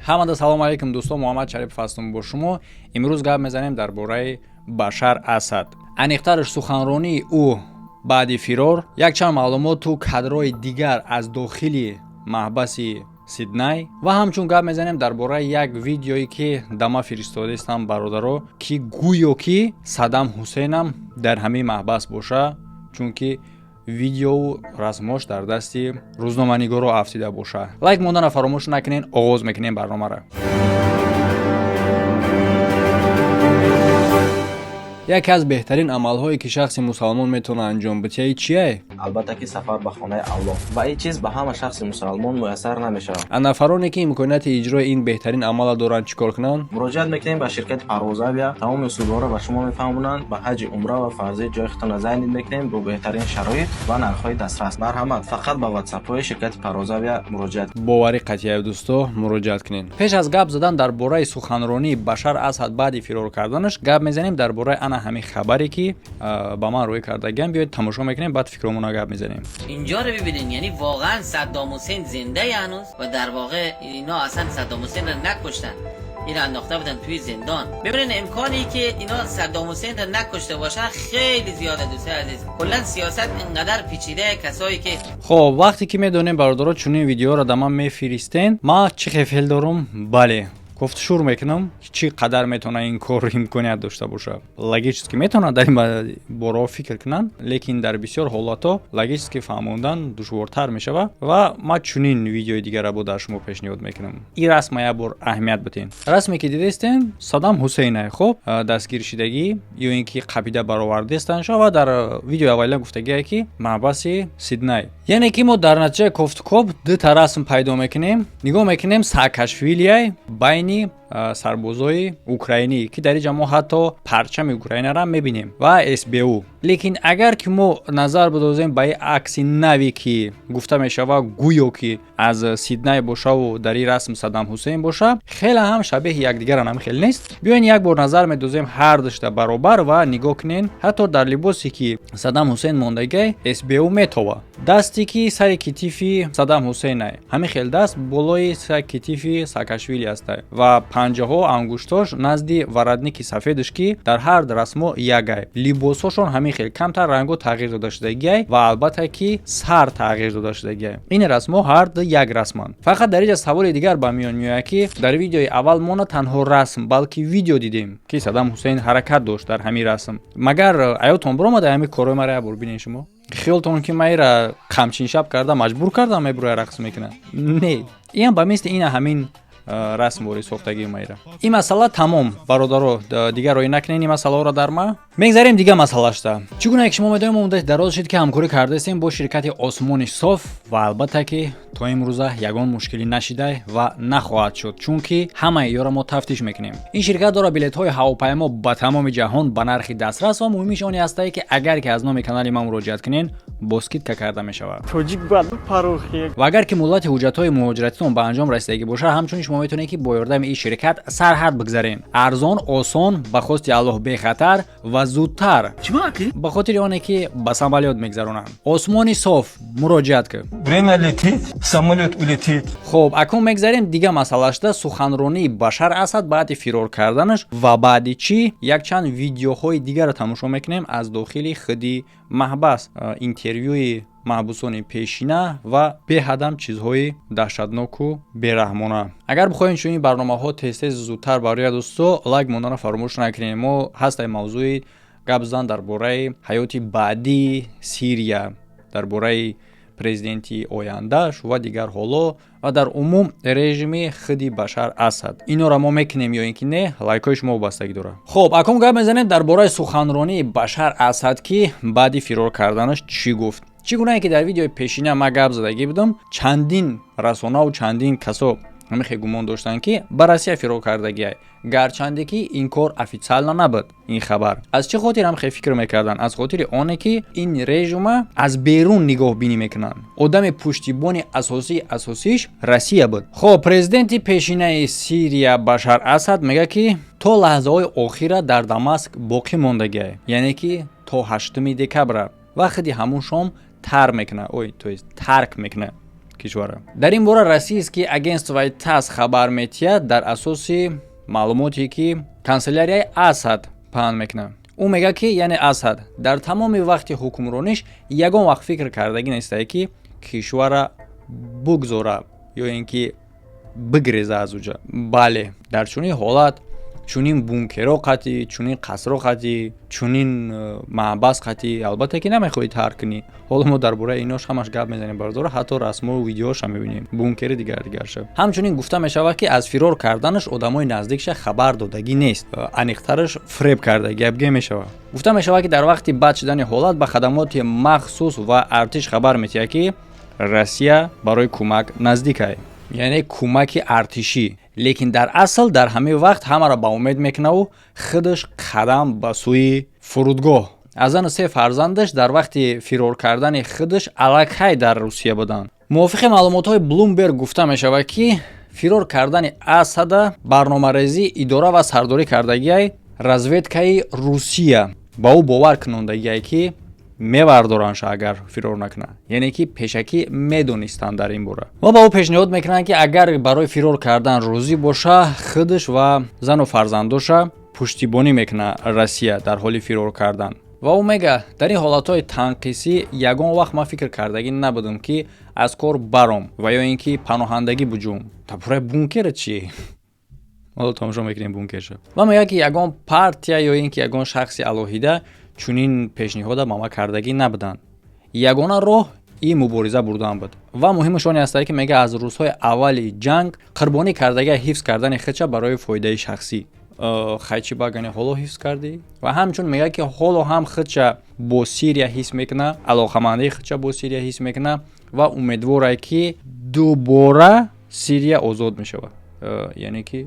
ҳамада салом алейкум дӯстон, муҳаммад шарипов ҳастам бо шумо. имрӯз гап мезанем дар бораи Башар Асад. Аниқтарш суханронии ӯ баъди фирор, якчанд маълумоту кадрҳои дигар аз дохили маҳбаси Сидней ва ҳамчун гап мезанем дар бораи як видеое ки дама фиристодастам бародаро, ки гӯё ки Саддам Ҳусейнам дар ҳамин маҳбас боша, чунки видео расмош дар дасти рӯзноманигоро афтида боша. Лайк мондана фаромӯш накунед. оғоз мекунем барномаро. яке аз беҳтарин амалҳое ки шахси мусалмон метавонад анҷом бидиҳад чие? албатта ки сафар ба хонаи Аллоҳ. Ва ин чиз ба ҳама шахси мусалмон муяссар намешавад. нафароне ки имконияти иҷрои ин беҳтарин амалро доранд чӣ кор кунанд? муроҷиат мекунем ба ширкати Парвозавия. Тамоми усулҳоро ба шумо мефаҳмонанд. ба ҳаҷи умра ва фарзи ҷои худтон зайнид мекунем бо беҳтарин шароит ва нархҳои дастрас. Марҳамат, фақат ба WhatsApp-ҳои ширкати Парвозавия муроҷиат. боварӣ қатъия дӯсто, муроҷиат кунед. пеш аз гап задан дар бораи суханронии Башар Асад баъди фирор карданаш, гап мезанем дар бораи ана ҳамин хабаре ки ба ман рӯй кардагиам. биёед тамошо мекунем, баъд фикромона гап мезанем. اینجا رو ببینین، یعنی واقعا صدام حسین زنده هنوز و در واقع اینا اصلا صدام حسین رو نکشتن، این انداخته بودن توی زندان. ببینین امکانی که اینا صدام حسین رو نکشته باشن خیلی زیاده دوستان عزیز. کلا سیاست اینقدر پیچیده، کسایی که خب وقتی که میدونیم برادرها چنین ویدیو را دما میفرستین، ما چی خیلی دارم؟ بله گفت شروع میکنم چی قدر میتونه این کار امکانیت داشته باشه. لگیچسکی میتونه در این باره فکر کنن، لیکن در بسیار حالات لگیچسکی فهموندن دشوارتر میشه و ما چنین ویدیوی دیگر را با شما پیشنهاد میکنم. این رسم یک بار اهمیت بدین. رسمی که دیدین صدام حسین خب دستگیر شدگی یا اینکه قبیله برآورده است و در ویدیو اولی گفتگی که محبس سیدنی، یعنی که ما در نتیجه کوفتکوب دو تا رسم پیدا میکنیم. نگاه میکنیم ساکاشویلی بین سربازای اوکراینی که در اینجا ما حتی پرچم اوکراین را میبینیم و SBU. لیکن اگر که ما نظر بدازیم به عکس نوی که گفته میشه و گویا که از سیدنی باشه و در این رسم صدام حسین باشه، خیلی هم شبیه یکدیگر هم خیلی نیست. بیاین یک بار نظر میدازیم هر دشته برابر و نگاه کنین. حتی در لباسی که صدام حسین موندگی SBU میتوه. دستی که سر کتیفی صدام حسین همین خیلی دست بالای سر کتیفی ساکاشویلی است و پنجه ها انگشتاش نزدی ورادنیکی سفیدش که در هر رسمو یگای. لباساشون همین خیلی کمتر رنگو تغییر داده شده و البته که سر تغییر داده شده. این رسمو هر دو یک رسمان. فقط در اینجا سوال دیگر با میان میاد که در ویدیوی اول ما نه تنها رسم بلکه ویدیو دیدیم که صدام حسین حرکت داشت در همین رسم. مگر ایاتون برام در همین کارو مرا ببینید شما؟ خیالتون که میره قمچین شب کرده مجبور کرده میبره رقص میکنه؟ نه، این با مثل این همین رسم باری ساختگی میره. این مسئله تمام برادرو دیگه روی نکنین. این مسئله رو در ما میگذاریم دیگه مسئله شده. چگونه که شما میدونید مدت دراز شد که همکاری کرده هستیم با شرکت آسمان صاف و البته که تا امروزه یگان مشکلی نشده و نخواهد شد، چون که همه یارو ما تفتیش میکنیم. این شرکت داره بلیط های هواپیما با تمام جهان به نرخ دسترس و مهمش آن است که اگر که از نام کانال ما مراجعه کنین باسکیت که کرده میشود. و اگر که مدت حجت های مهاجرتتون به انجام رسیدگی باشه، همچنین شما میتونید که با یاردم این شرکت سرحد بگذارین. ارزان، آسان، به خواست الله بی خطر و زودتر. به خاطر آنه که به سمالیات میگذرونن. آسمان صاف مراجعت کن. самолет улетит. خب اکنون میگذاریم دیگه مسئلهش ده سخنرانی بشار اسد بعد فرار کردنش و بعد چی یک چند ویدیوهای دیگر رو تماشا میکنیم از داخل خودی محبس، اینترویوی محبوسان پیشینه و به حدم چیزهای دهشتناک و بی‌رحمانه. اگر بخواین چنین برنامه‌ها تست زودتر برای دوستا لایک موندن فراموش نکنید. ما هستیم موضوع گپ زدن درباره حیات بعدی سوریه، درباره پرزیدنتی آیندهش و دیگر حالا و در عموم رژیم خودی بشار اسد. اینا را ما میکنیم یا اینکه نه؟ لایکای شما وابستگی داره. خب اکنون گپ میزنیم درباره سخنرانی بشار اسد که بعد فرار کردنش چی گفت. چگونه که در ویدیو پیشینه ما گپ زدگی بودم، چندین رسانه و چندین کسا همه گمان داشتن که به روسیه فرار کردگی، گرچنده که این کار افیشال نبود. این خبر از چه خاطر هم فکر میکردن؟ از خاطر آنه که این رژیم از بیرون نگاه بینی میکنن. آدم پشتیبان اساسیش روسیه بود. خب پرزیدنت پیشینه سوریه بشار اسد میگه که تا لحظه های آخر در دمشق باقی موندگی، یعنی که تا 8 دکبر وقتی همون شام ترک میکنه кишвара. Дар ин бора российский агентствои ТАСС хабар метиҳад дар асоси маълумоте ки канцелярияи Асад паҳн мекунад. ӯ мегӯяд ки яъне Асад дар тамоми вақти ҳукмрониш ягон вақт фикр кардагӣ нестае ки кишвара бугзора ё ин ки бигреза аз уҷа. Бале, дар чунин ҳолат чунин бункеро қатӣ, чунин қасро қатӣ, чунин маъбас қатӣ албатта ки намехоҳӣ тарк кунӣ. ҳоло мо дар бораи инош ҳамаш гап мезанем бардора, ҳатто расмову видеоашам мебинем. Бункери дигарша. Ҳамчунин гуфта мешавад ки аз фирор карданаш одамои наздикша хабар додагӣ нест. Аниқтараш фреб карда гапге мешавад. гуфта мешавад ки дар вақти бад шудани ҳолат ба хадамоти махсус ва артиш хабар метиҳад ки Россия барои кӯмак наздик аст. яъне кӯмаки артишӣ. лекин дар асл дар ҳамин вақт ҳамаро ба умед мекунаву худаш қадам ба сӯи фурудгоҳ. аз зану 3 фарзандаш дар вақти фирор кардани худаш аллакай дар Русия буданд. мувофиқи маълумотҳои Bloomberg гуфта мешавад ки фирор кардани Асада барномарезии идора ва сардорӣ кардагиай разведкаи Русия ба ӯ бовар кунондагиай ки мевардоранша агар фирор накуна, яъне ки пешакӣ медонистанд дар ин бора ва ба ӯ пешниҳод мекунанд ки агар барои фирор кардан розӣ боша худаш ва зану фарзандоша пуштибонӣ мекуна Россия дар ҳоли фирор кардан. ва ӯ мега дар ин ҳолатҳои танқисӣ ягон вақт ман фикр кардагӣ набудам ки аз кор баром ва ё ин ки паноҳандагӣ буҷум. Табораи бункер чӣ? ҳоло тамошо мекунем бункерша. ва мегӯяд ки ягон партия ё ин ки ягон шахси алоҳида чунин пешниҳода ба ма кардагӣ набуданд. ягона роҳ ин мубориза бурдан буд. ва муҳимаш он аст ки мега аз рӯзҳои аввали ҷанг қурбонӣ кардагиай ҳифз кардани худша барои фоидаи шахсӣ. хайчи багани ҳоло ҳифз кардӣ? ва ҳамчун мегӯяд ки ҳоло ҳам худша бо Сирия ҳис мекуна, алоқамандии худша бо Сирия ҳис мекуна ва умедворе ки дубора Сирия озод мешавад. яъне ки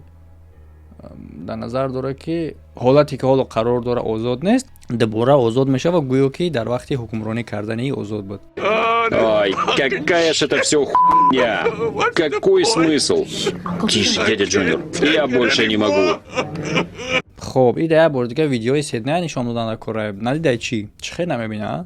дар назар дора ки ҳолате ки ҳоло қарор дора озод нест, дубора озод мешавад, гӯё ки дар вақти ҳукмронӣ кардани озод буд. Ой, какая ж это все хуйня! Какой смысл? Тише, дядя Джуниор, я больше не могу. хоб ин як бор дигар видеои Сидней нишон додан дар кора надидай чӣ хел намебина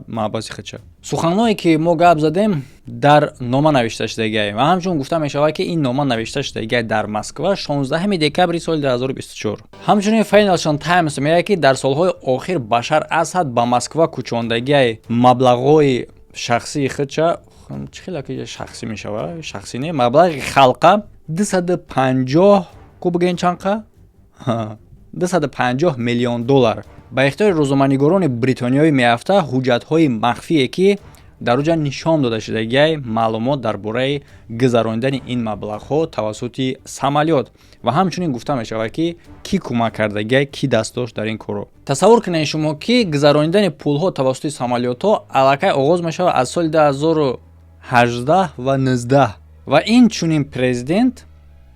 маъбаси худша. суханҳое ки мо гап задем дар нома навишта шудагиай ва ҳамчун гуфта мешавад ки ин нома навишта шудагиай дар Москва 16 декабри соли 2024. ҳамчунин Financial Times мегӯяд ки дар солҳои охир Башар Асад ба Москва кӯчондагиай маблағҳои шахсии худша чӣ хела ки шахсӣ мешавад шахсӣ не маблағи халқа 250 ку бигӯем чанқа 250 миллион доллар ба ихтиёри рӯзноманигорони бритониёӣ меафта ҳуҷҷатҳои махфие ки дар уҷа нишон дода шудагиай маълумот дар бораи гузарондани ин маблағҳо тавассути самолёт ва ҳамчунин гуфта мешавад ки кӣ кӯмак кардагиай кӣ даст дошт дар ин коро. тасаввур кунед шумо ки гузарондани пулҳо тавассути самолётҳо аллакай оғоз мешавад аз соли 2018 ва 19 ва ин чунин президент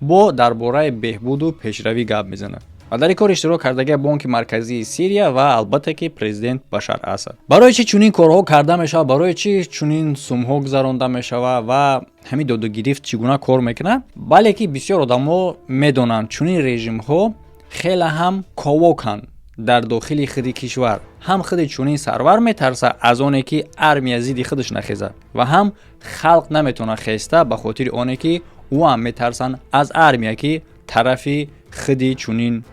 бо дар бораи беҳбуду пешравӣ гап мезанад. ва дар ин кор иштирок кардагиай бонки марказии Сирия ва албатта ки президент Башар Асад. барои чӣ чунин корҳо карда мешавад, барои чӣ чунин сумҳо гузаронда мешавад ва ҳамин додугирифт чӣ гуна кор мекунад? бале ки бисёр одамо медонанд чунин режимҳо хеле ҳам ковоканд дар дохили худи кишвар. ҳам худи чунин сарвар метарсад аз оне ки армия зидди худаш нахезад ва ҳам халқ наметавонад хеста ба хотири оне ки ӯ ҳам метарсанд аз армия ки тарафи худи чунин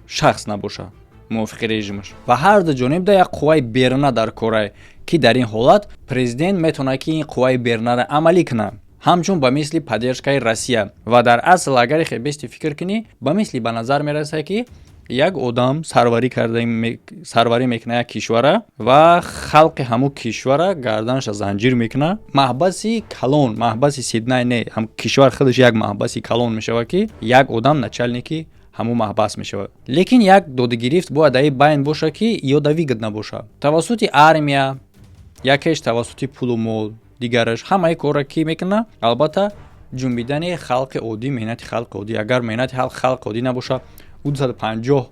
шахс набошад мувофиқи режимаш. ва ҳар ду ҷонибда як қувваи беруна дар корае ки дар ин ҳолат президент метавонад ки ин қувваи берунаро амалӣ кунад, ҳамчун ба мисли поддержкаи Россия. ва дар асл агари хебести фикр кунӣ ба мисли ба назар мерасад ки як одам сарварӣ мекунад як кишвара ва халқи ҳамун кишвара гарданаш занҷир мекунад. маҳбаси калон, маҳбаси Сидней не, ҳам кишвар худаш як маҳбаси калон мешавад ки як одам начальники ҳамун маҳбас мешавад. лекин як додугирифт бояд дар ин байн бошад ки ёдавигд набошад. тавассути армия, якеш тавассути пулу мол, дигараш ҳамаи корро ки мекунад албатта ҷунбидани халқи оддӣ, меҳнати халқи оддӣ. агар меҳнати халқи оддӣ набошад 250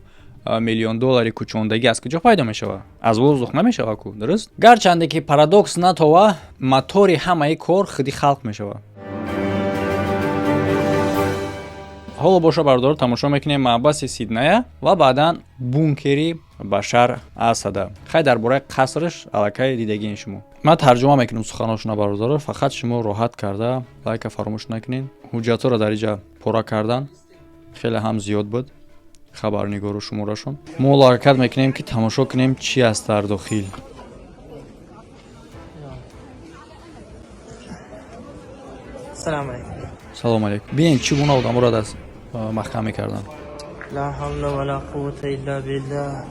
миллион доллари кӯчондагӣ аз куҷо пайдо мешавад? аз воздух намешавад ку, дуруст? гарчанде ки парадокс натова мотори ҳамаи кор худи халқ мешавад. ҳоло боша бардор тамошо мекунем маъбаси Сиднея ва баъдан бункери Башар Асада. хай дар бораи қасраш аллакай дидагиин шумо. من ترجمه میکنم سخناشون برادر. فقط شما راحت کرده لایک فراموش نکنین. حجت رو در اینجا پورا کردن خیلی هم زیاد بود. خبرنگار و شمارشون ما حرکت میکنیم که تماشا کنیم چی است در داخل. سلام علیکم. سلام علیکم. ببین چگونه آدم را دست محکم میکردن. لا حول ولا قوة إلا بالله.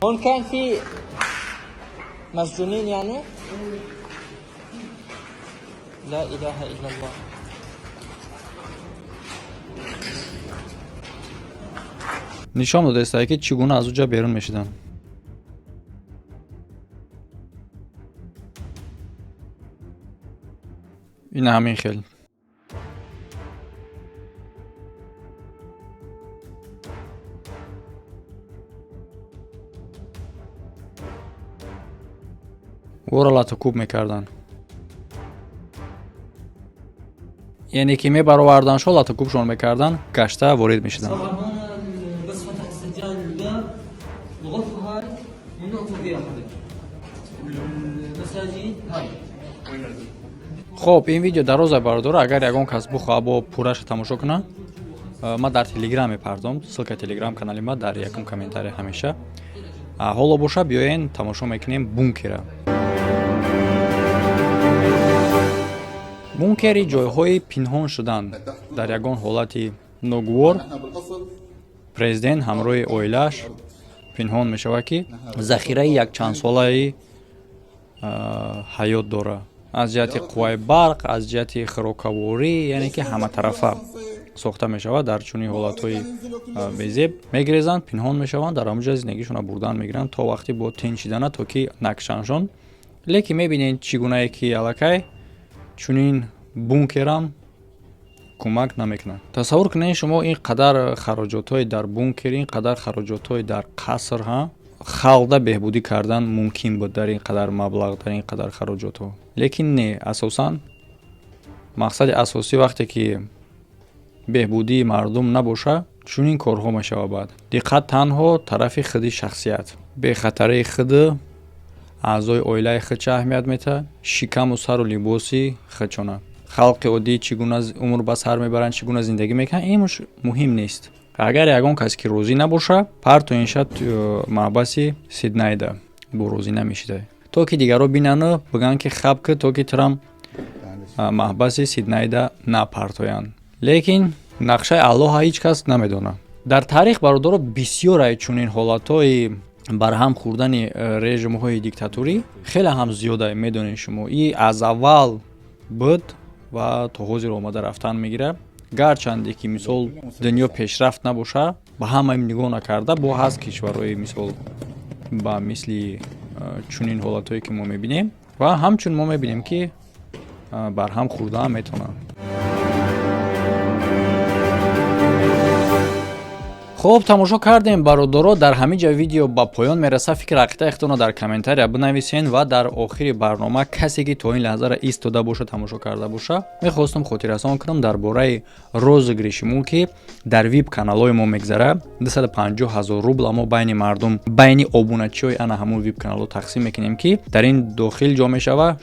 هون كان في مسجونين يعني؟ لا إله إلا الله. نشان داده است که چگونه از اونجا بیرون میشدن. این همین خیلی ورالات کوب میکردن. یعنی که می برآوردن شو لات کوبشون میکردن گشته وارد میشدن. بس فتح السجاد الباب الغرفة هاي ونقطة فيها حدا المساجد هاي. خب این ویدیو دراز برادر. اگر یگان کس بخواه با پورش تماشا کنه ما در تلگرام میپردم. سلک تلگرام کانال ما در یکم کامنتاری همیشه. حالا باشه بیاین تماشا میکنیم بونکر. بونکری جایهای پنهان شدن در یگان حالتی ناگوار. پرزیدنت همراه اویلش پنهان میشود که ذخیره یک چند ساله حیات داره. از جهت قوای برق، از جهت خروکاوری، یعنی که همه طرفه ساخته میشود. در چنین حالت‌های بزیب میگریزن، پنهان میشوند، در همونجا زندگیشون بردن میگیرن تا وقتی با تنشیدن تا که نکشنشون. لیکن میبینین چگونه که الکی چنین بونکرم کمک نمیکنه. تصور کنین شما این قدر خراجات‌های در بونکر، این قدر خراجات‌های در قصر ها خالده بهبودی کردن ممکن بود در این قدر مبلغ، در این قدر خراجات ها. لیکن نه، اساساً مقصد اساسی وقتی که بهبودی مردم نباشه چنین کارها میشود. بعد دقت تنها طرف خودی شخصیت به خطر خود اعضای عائله خود چه اهمیت میده، شکم و سر و لباسی خودشونه. خلق عادی چگونه از عمر به سر میبرن، چگونه زندگی میکنن، این مهم نیست. اگر یگان کسی که روزی نباشه پر تو این شد محبسی سیدنی ده با روزی نمیشده تا که دیگر رو بینن بگن که خب که تا که ترم محبسی سیدنی ده نپرتوین. لیکن نقشه الله هیچ کس نمیدونه. در تاریخ برادر بسیار چنین حالتهای برهم خوردن رژیم های دیکتاتوری خیلی هم زیاده. میدونین شما این از اول بود و تا حاضر اومده رفتن میگیره. گرچنده که مثال دنیا پیشرفت نباشه با همه نگاه نکرده با هست کشورهای مثال با مثل چنین حالتهایی که ما میبینیم و همچون ما میبینیم که برهم خورده هم میتونن. خب تماشا کردیم برادرها. در همین جا ویدیو با پایان میرسه. فکر عقیده اختونو در کامنتاری بنویسین و در آخر برنامه کسی که تا این لحظه را ایستاده باشه تماشا کرده باشه میخواستم خاطر رسان کنم درباره روزگیری مول که در ویب کانالای ما میگذره. 250,000 روبل ما بین مردم بین ابونچیای انا همون ویب کانالو تقسیم میکنیم که در این داخل جا میشوه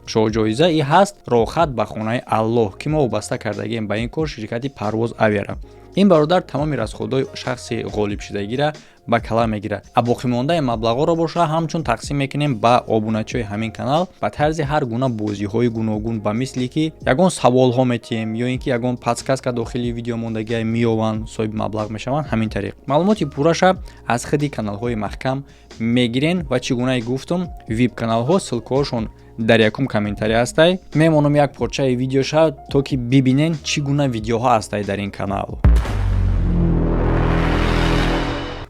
شاه جایزه ای هست راحت به خانه الله که ما وابسته کردگیم به این کار شرکتی پرواز اویره. این برادر تمام رازخودهای شخص غالب شدگی را به کلا میگیره. باقی مانده مبلغا را باشه همچون تقسیم میکنیم با ابونچیای همین کانال به طرز هر گونه بازی های گوناگون به مثلی که یگان سوال ها میتیم یا اینکه یگان پادکست که داخلی ویدیو ماندگی میوان صاحب مبلغ میشوند. همین طریق معلوماتی پورش از خودی کانال های محکم میگیرین و چگونه گفتم ویب کانال ها سلکاشون در یکم کامنتاری هستی. میمونم یک پارچه ویدیو شد تا که ببینین چگونه ویدیوها هستی در این کانال.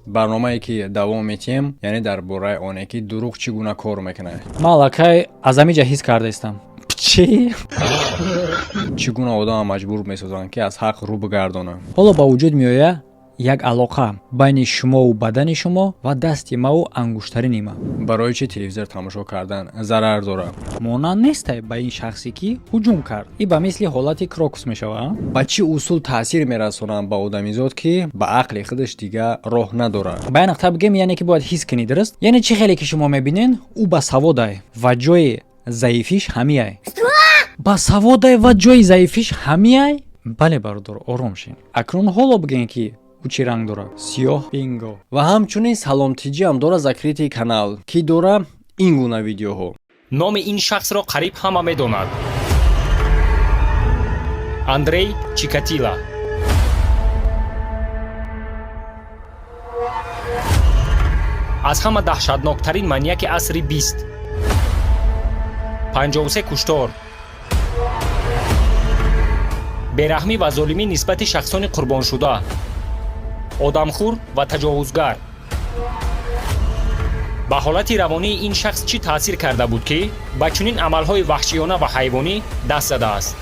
برنامه‌ای که دوام میتیم یعنی درباره آنه که دروغ چگونه کار میکنه. مالکای از همینجا حس کرده استم چی؟ چگونه آدم مجبور میسازن که از حق رو بگردونه. حالا با وجود میآید як алоқа байни шумову бадани шумо ва дасти маву ангуштарини ма. барои чӣ телевизор тамошо кардан зарар дорад? монанд нестай ба ин шахсе ки ҳуҷум кард. и ба мисли ҳолати крокус мешавад. ба чӣ усул таъсир мерасонанд ба одамизод ки ба ақли худаш дига роҳ надорад? ба я нақта бигем, яъне ки бояд ҳис кунӣ, дуруст? яъне чӣ хеле ки шумо мебинен, ӯ ба саводай ва ҷои заифиш ҳамияй. ба саводай ва ҷои заифиш ҳамияй? бале бародор, ором шин. акнун ҳоло бигӯен ки ӯ чӣ ранг дорад? сиёҳ. бинго. ва ҳамчунин саломтиҷиам дора закрити канал ки дора ин гуна видеоҳо. номи ин шахсро қариб ҳама медонад. Андрей Чикатило. аз ҳама даҳшатноктарин маньяки асри 20. 53 куштор. бераҳмӣ ва золимӣ нисбати шахсони қурбоншуда. одамхӯр ва таҷовузгар. ба ҳолати равонии ин шахс чӣ таъсир карда буд ки ба чунин амалҳои ваҳшиёна ва ҳайвонӣ даст задааст?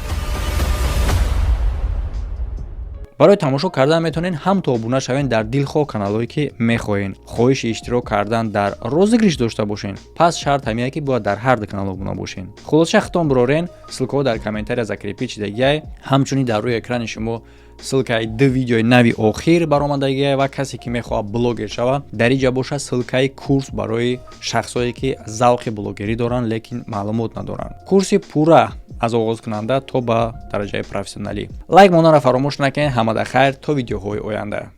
барои тамошо кардан метавонен ҳам то обуна шавен дар дилхоҳ каналҳое ки мехоҳен. хоҳиши иштирок кардан дар розыгриш дошта бошен. пас шарт ҳамия ки бояд дар ҳар ду канал обуна бошен. хулоса хитом бирорен, ссилкаҳо дар комментария закрепи чидагиай. ҳамчунин дар рӯи экрани шумо ссилкаи ду видеои нави охир баромадагиай ва касе ки мехоҳад блогер шавад, дар инҷа боша ссилкаи курс барои шахсое ки завқи блогерӣ доранд, лекин маълумот надоранд. курси пурра аз оғозкунанда то ба дараҷаи профессионалӣ. лайк монданро фаромӯш накунед. ҳамада хайр то видеоҳои оянда.